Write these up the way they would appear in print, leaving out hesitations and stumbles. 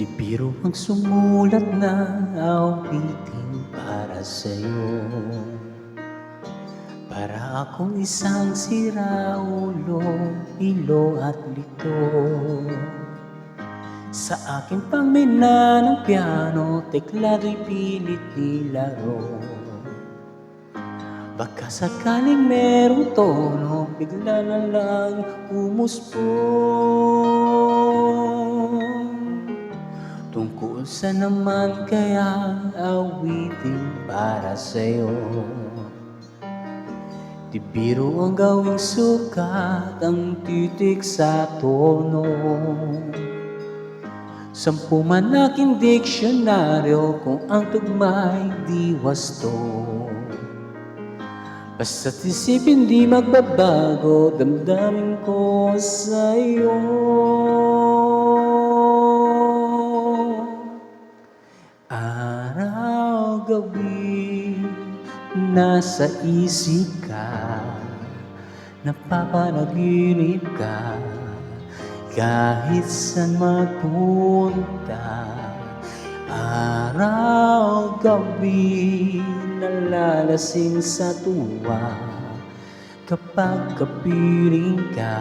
Di biro ang sumulat ng awitin para sa'yo. Para akong isang siraulo, ilo at lito. Sa aking pangmina ng piano, teklado'y pilit nilaro. Baka sakaling merong tono, bigla na lang umuspong. Tungkol sa naman kaya awitin para sa'yo. Di biro ang gawing sukat ang titik sa tono. 10 man aking diksyonaryo kung ang tugma'y di wasto. Basta't isipin di magbabago, damdamin ko sa'yo. Araw, gabi, nasa isip ka, napapanaginip ka, kahit saan magpunta. Araw, gabi, nalalasing sa tuwa, kapag kapiling ka.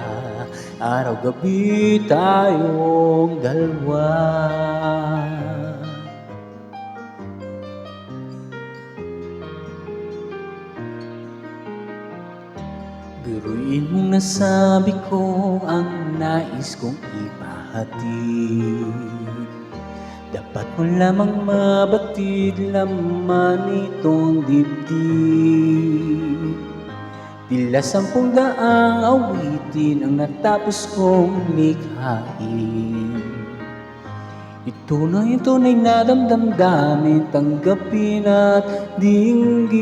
Araw, gabi, tayong dalawa. Biruin mong nasabi ko ang nais kong ipahatid. Dapat mo lamang mabatid laman itong dibdib. Tila 10 daang awitin ang natapos kong likhain. Tunay na damdamin, tanggapin at dinggin.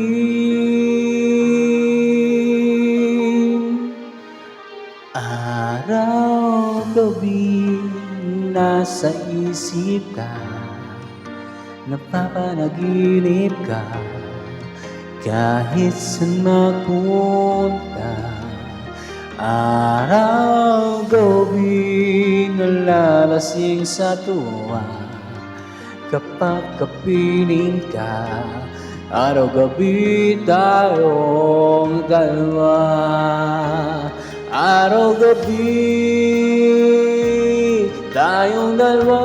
Araw, gabi, nasa isip ka, napapanaginip ka, kahit saan magpunta. Araw, gabi, nalalasing sa tuwa, kapag kapiling ka. Araw, gabi, tayong dalawa. Araw, gabi, tayong dalawa.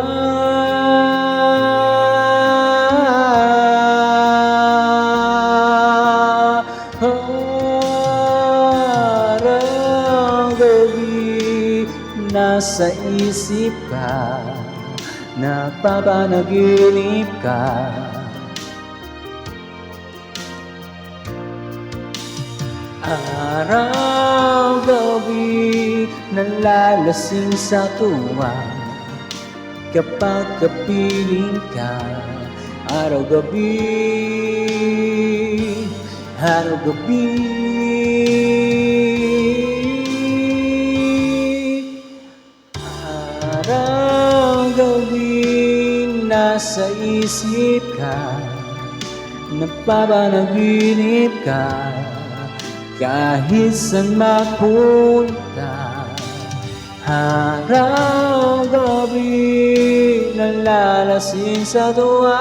Araw, gabi, nasa isip ka, napapanaginip ka. Araw, gabi, nalalasing sa tuwa, kapag kapiling ka. Araw, gabi, araw, gabi. Araw, gabi, nasa isip ka, napapanaginip ka, kahit saan magpunta. Araw, gabi, nalalasing sa tuwa,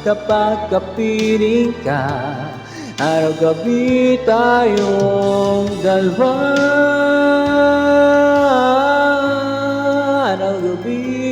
kapag kapiling ka. Araw, gabi, tayong dalawa. Araw, gabi,